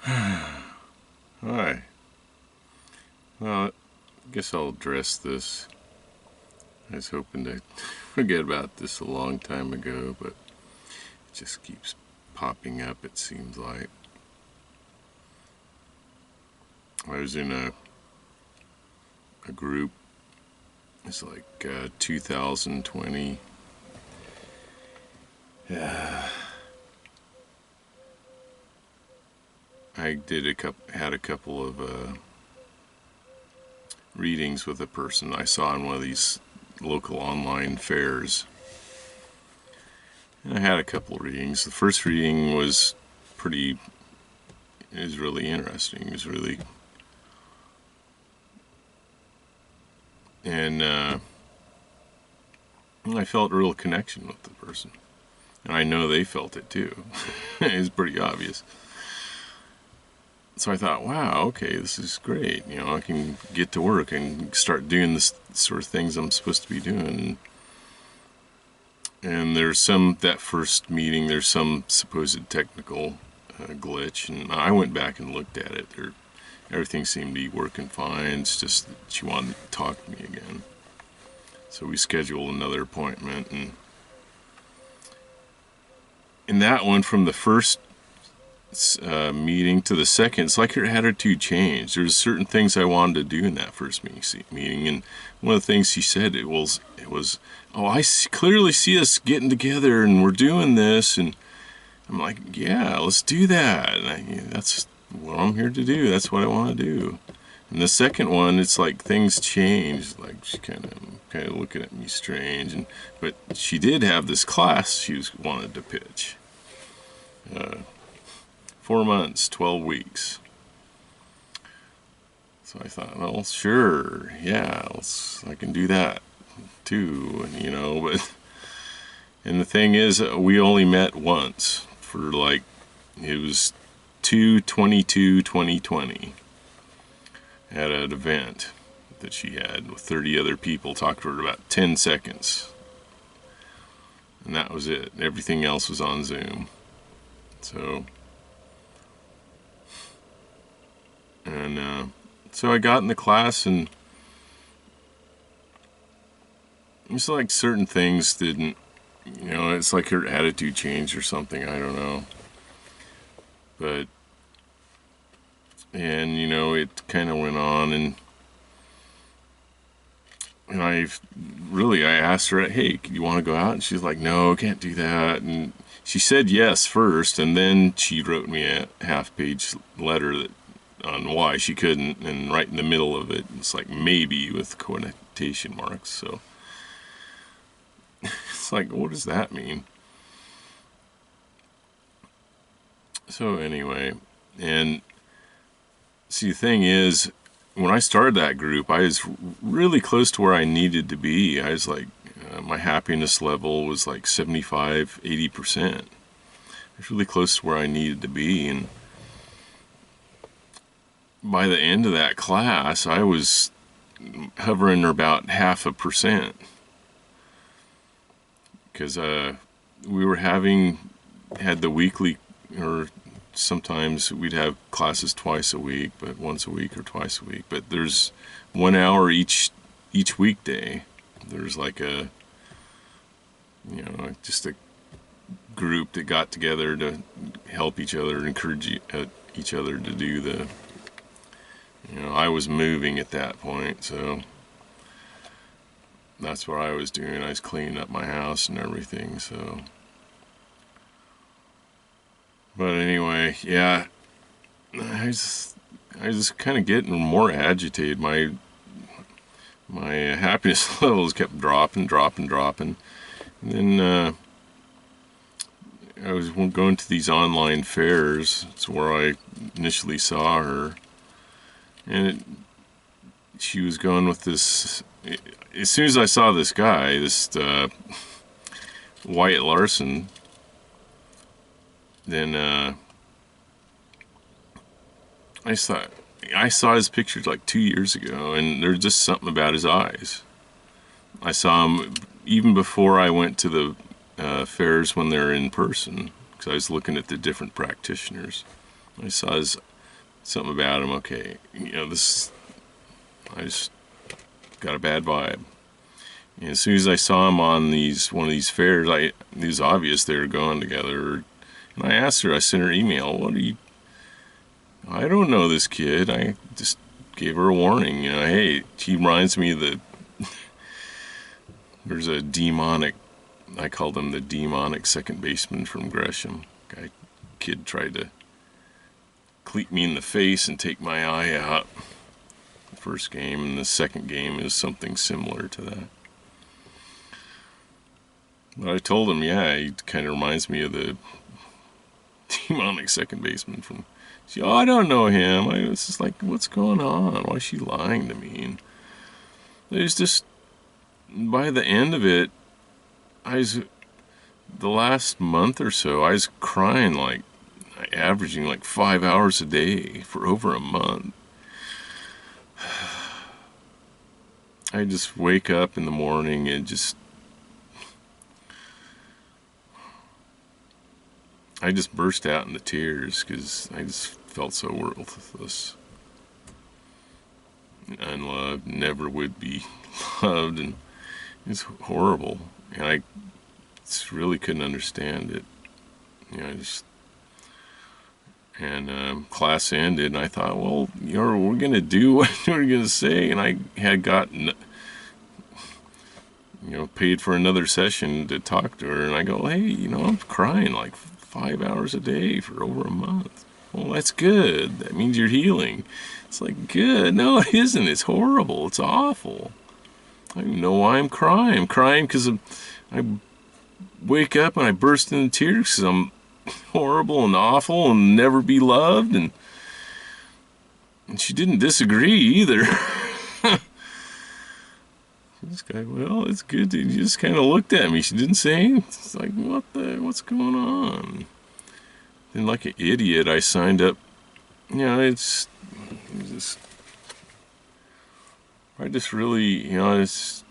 Hi. Well, I guess I'll address this. I was hoping to forget about this a long time ago, but it just keeps popping up, it seems like. I was in a group, it's like 2020. I had a couple of readings with a person I saw in one of these local online fairs. And I had a couple of readings. The first reading was it was really interesting. It was really, and I felt a real connection with the person. And I know they felt it too. It was pretty obvious. So I thought, wow, okay, this is great. You know, I can get to work and start doing this sort of things I'm supposed to be doing. And that first meeting, there's some supposed technical glitch, and I went back and looked at it. Everything seemed to be working fine. It's just that she wanted to talk to me again. So we scheduled another appointment, and in that one, from the first meeting to the second, it's like her attitude changed. There's certain things I wanted to do in that first meeting, and one of the things she said it was, oh, clearly see us getting together and we're doing this, and I'm like, yeah, let's do that. And that's what I'm here to do. That's what I want to do. And the second one, it's like things changed. Like she kind of looking at me strange, but she did have this class she wanted to pitch. 4 months, 12 weeks. So I thought, well, sure, yeah, I can do that too, and the thing is, we only met once for it was 2/22/2020 at an event that she had with 30 other people. Talked to her about 10 seconds. And that was it. Everything else was on Zoom. So I got in the class, and it's like certain things didn't, it's like her attitude changed or something, I don't know. It kind of went on, and I asked her, hey, you want to go out? And she's like, no, can't do that. And she said yes first, and then she wrote me a half-page letter on why she couldn't, and right in the middle of it, it's like maybe with quotation marks. So it's like, what does that mean? So anyway, and see, the thing is, when I started that group, I was really close to where I needed to be. I was like, my happiness level was like 75, 80%. I was really close to where I needed to be, and by the end of that class, I was hovering about 0.5%, because we had the weekly, or sometimes we'd have classes twice a week, but once a week or twice a week. But there's 1 hour each weekday. There's like just a group that got together to help each other, encourage each other to do the. I was moving at that point, so that's what I was doing. I was cleaning up my house and everything, so. But anyway, yeah, I was kind of getting more agitated. My happiness levels kept dropping. And then I was going to these online fairs. It's where I initially saw her. And she was going with this. As soon as I saw this guy, this Wyatt Larson, then I saw his pictures like 2 years ago, and there's just something about his eyes. I saw him even before I went to the fairs when they're in person, because I was looking at the different practitioners. I saw something about him. Okay, I just got a bad vibe. And as soon as I saw him on one of these fairs, it was obvious they were going together. And I asked her, I sent her email, I don't know this kid. I just gave her a warning, hey, he reminds me that there's a demonic, I called him the demonic second baseman from Gresham. Kid tried to cleat me in the face and take my eye out the first game, and the second game is something similar to that. But I told him, yeah, he kind of reminds me of the demonic second baseman from. She, I don't know him. I was just like, what's going on? Why is she lying to me? And it was just, by the end of it, the last month or so, I was crying averaging 5 hours a day for over a month. I just wake up in the morning and I just burst out into tears because I just felt so worthless, unloved, never would be loved, and it's horrible. And I just really couldn't understand it. Class ended, and I thought, well, we're gonna do what we're gonna say, and I had gotten, paid for another session to talk to her, and I go, hey, I'm crying 5 hours a day for over a month. Well, that's good. That means you're healing. It's good. No, it isn't. It's horrible. It's awful. I don't even know why I'm crying. I'm crying because I wake up and I burst into tears because I'm horrible and awful and never be loved. And she didn't disagree either. This guy, well, it's good. She just kind of looked at me. She didn't say anything. It's what's going on? Then, like an idiot, I signed up. I just really, it's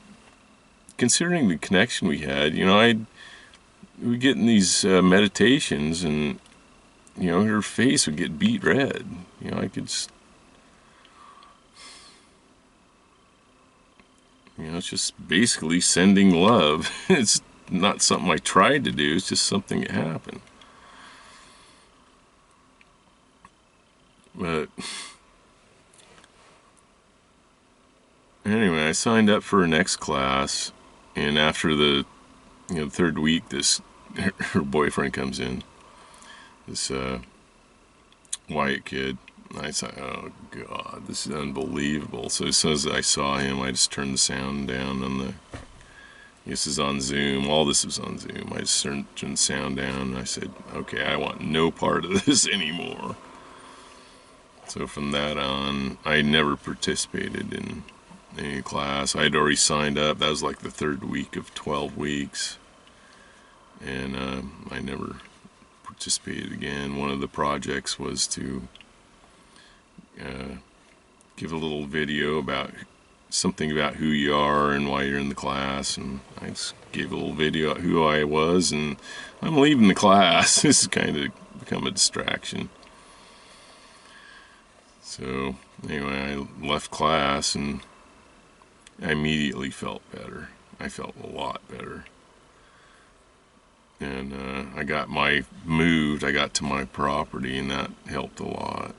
considering the connection we had. We get in these meditations, and her face would get beet red. I could. It's just basically sending love. It's not something I tried to do. It's just something that happened. But anyway, I signed up for her next class, and after the third week, her boyfriend comes in, this Wyatt kid. I thought, oh God, this is unbelievable. So as soon as I saw him, I just turned the sound down this is on Zoom. All this was on Zoom. I just turned the sound down, and I said, okay, I want no part of this anymore. So from that on, I never participated in any class. I had already signed up. That was the third week of 12 weeks. And I never participated again. One of the projects was to give a little video about something about who you are and why you're in the class, and I just gave a little video of who I was, and I'm leaving the class. This has kind of become a distraction. So anyway, I left class, and I immediately felt better. I felt a lot better. And I got I got to my property, and that helped a lot.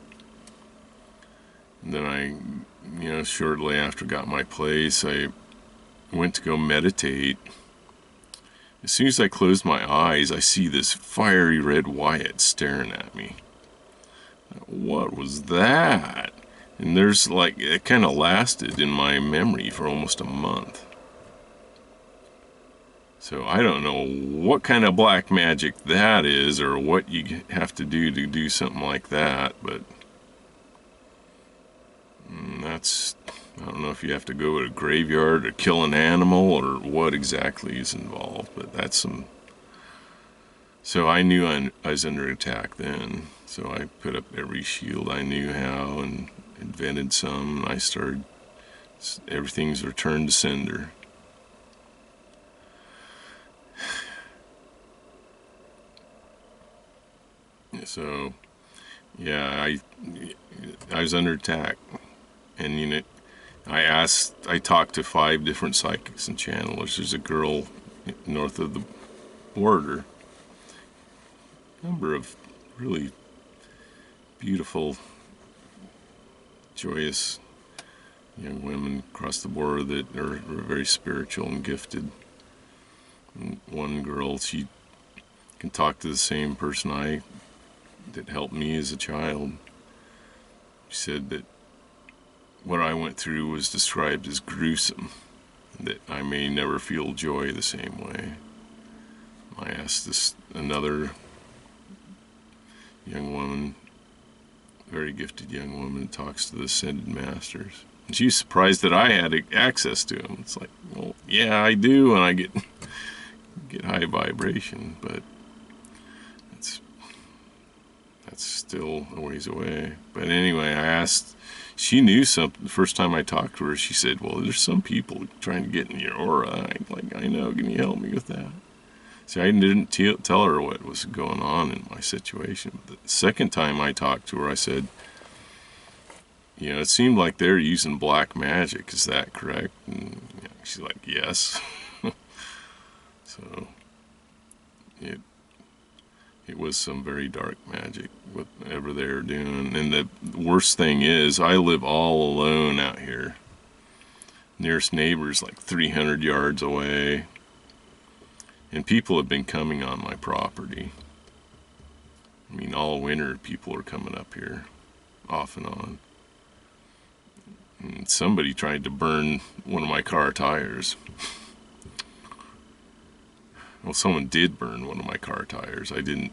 And then I, shortly after got my place, I went to go meditate. As soon as I closed my eyes, I see this fiery red Wyatt staring at me. What was that? And it kind of lasted in my memory for almost a month. So I don't know what kind of black magic that is, or what you have to do something like that, but I don't know if you have to go to a graveyard or kill an animal or what exactly is involved, but that's some. So I knew I was under attack then, so I put up every shield I knew how and invented some, and I started, everything's returned to sender. So Yeah, I was under attack, and I talked to 5 different psychics and channelers. There's a girl north of the border, number of really beautiful, joyous young women across the border that are very spiritual and gifted. And one girl, she can talk to the same person that helped me as a child. She said that what I went through was described as gruesome, that I may never feel joy the same way. I asked another young woman, very gifted young woman, who talks to the ascended masters. And she's surprised that I had access to them. It's like, well, yeah, I do, and I get high vibration, but that's still a ways away. But anyway, I asked, she knew something. The first time I talked to her, she said, well, there's some people trying to get in your aura. I know, can you help me with that? See, I didn't tell her what was going on in my situation. But the second time I talked to her, I said, it seemed like they're using black magic. Is that correct? And she's like, yes. So it was some very dark magic, whatever they were doing. And the worst thing is, I live all alone out here. Nearest neighbor's like 300 yards away. And people have been coming on my property. I mean, all winter people are coming up here, off and on. And somebody tried to burn one of my car tires. Well, someone did burn one of my car tires. I didn't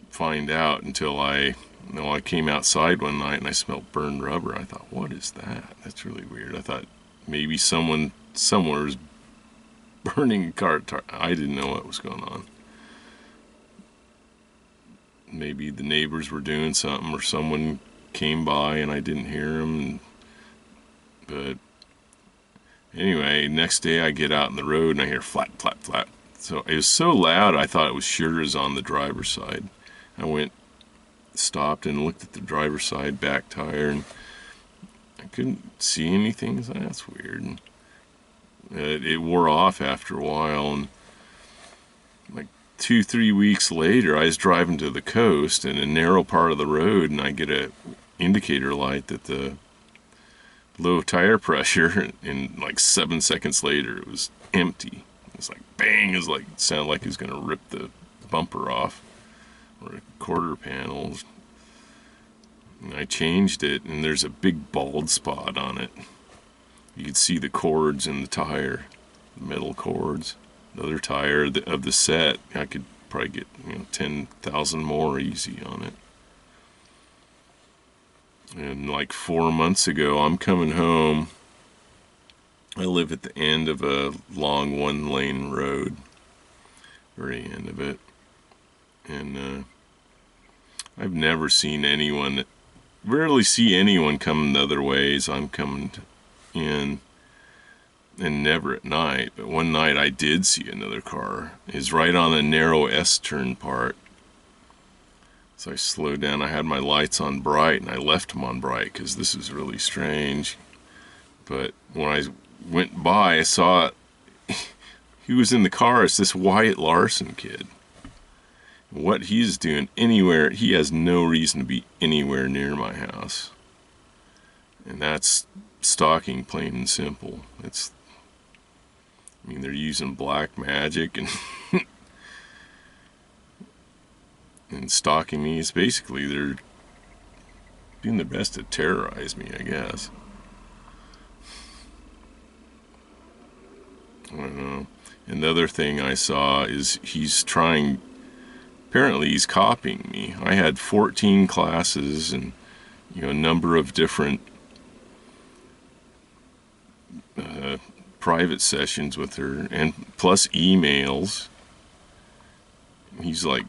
find out until I came outside one night and I smelled burned rubber. I thought, what is that? That's really weird. I thought maybe someone somewhere is burning a car tire. I didn't know what was going on. Maybe the neighbors were doing something, or someone came by and I didn't hear them. But anyway, next day I get out on the road and I hear flap, flap, flap. So it was so loud I thought it was Sure's on the driver's side. I stopped and looked at the driver's side back tire, and I couldn't see anything. So that's weird. And it wore off after a while, and like 2-3 weeks later, I was driving to the coast in a narrow part of the road, and I get a indicator light that the low tire pressure, and like 7 seconds later, it was empty. It's like bang! It sounded like it was gonna rip the bumper off or a quarter panel. And I changed it, and there's a big bald spot on it. You could see the cords in the tire, the metal cords. The other tire of the set, I could probably get 10,000 more easy on it. And like 4 months ago, I'm coming home. I live at the end of a long 1-lane road, very end of it. And I've never seen anyone, rarely see anyone coming the other way as I'm coming in, and never at night. But one night I did see another car. It's right on the narrow S-turn part. So I slowed down. I had my lights on bright, and I left them on bright because this is really strange. But when I went by, I saw he was in the car. It's this Wyatt Larson kid. What he's doing anywhere, he has no reason to be anywhere near my house. And that's stalking, plain and simple. They're using black magic and and stalking me. It's basically, they're doing their best to terrorize me, I guess. I don't know. And the other thing I saw is apparently he's copying me. I had 14 classes and a number of different private sessions with her, and plus emails. He's like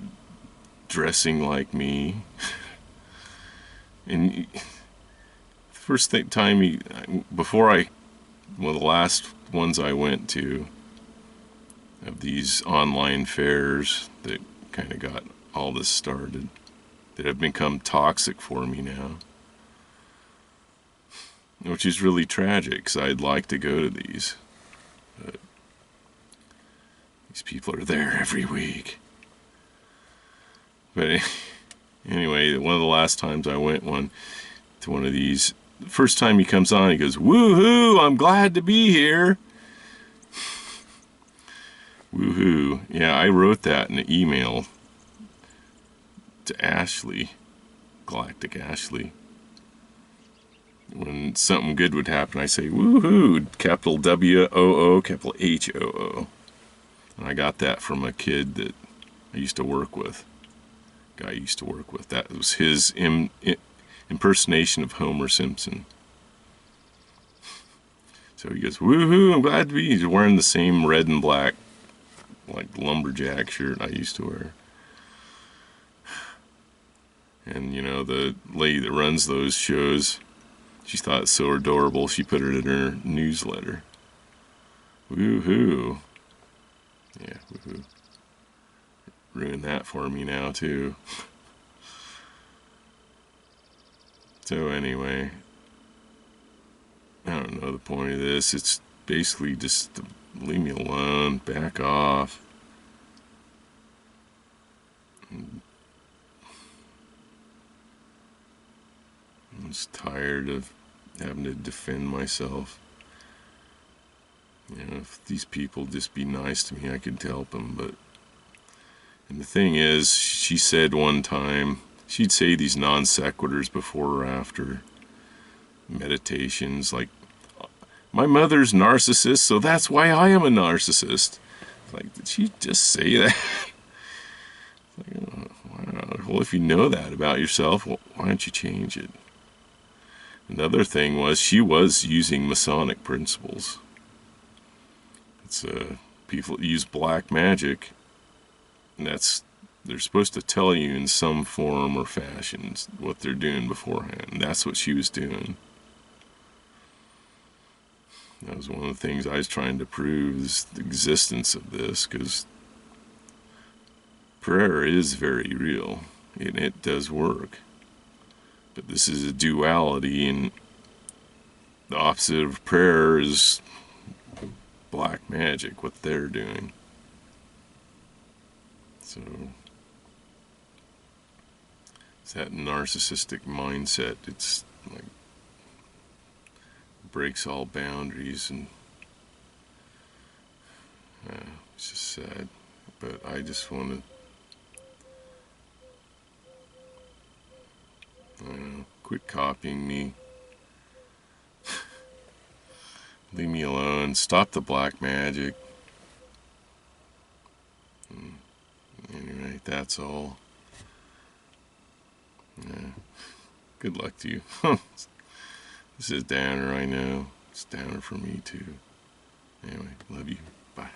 dressing like me. And first time the last ones I went to of these online fairs that kind of got all this started, that have become toxic for me now. Which is really tragic, because I'd like to go to these. But these people are there every week. But anyway, one of the last times I went to one of these, the first time he comes on, he goes, "Woohoo, I'm glad to be here." Woohoo. Yeah, I wrote that in an email to Ashley, Galactic Ashley. When something good would happen, I say, "Woohoo," capital W-O-O, capital H-O-O. And I got that from a kid that I used to work with. Guy I used to work with. That was his impersonation of Homer Simpson. So he goes, "Woohoo, I'm glad to be." He's wearing the same red and black, like, lumberjack shirt I used to wear. And, you know, the lady that runs those shows, she thought it so adorable, she put it in her newsletter. Woohoo. Yeah, woohoo. Ruined that for me now, too. So anyway, I don't know the point of this. It's basically just to leave me alone, back off. I'm just tired of having to defend myself. You know, if these people just be nice to me, I could help them. But, and the thing is, she said one time, she'd say these non sequiturs before or after meditations, like, "My mother's narcissist, so that's why I am a narcissist." Like, did she just say that? Like, oh, wow. Well, if you know that about yourself, well, why don't you change it? Another thing was, she was using Masonic principles. It's people use black magic, and they're supposed to tell you in some form or fashion what they're doing beforehand. And that's what she was doing. That was one of the things I was trying to prove, is the existence of this, because prayer is very real, and it does work. But this is a duality, and the opposite of prayer is black magic, what they're doing. So it's that narcissistic mindset. It's like breaks all boundaries, and it's just sad. But I just want to, I don't know, quit copying me. Leave me alone. Stop the black magic. Anyway, that's all. Yeah. Good luck to you. This is a downer, I know. It's a downer for me, too. Anyway, love you. Bye.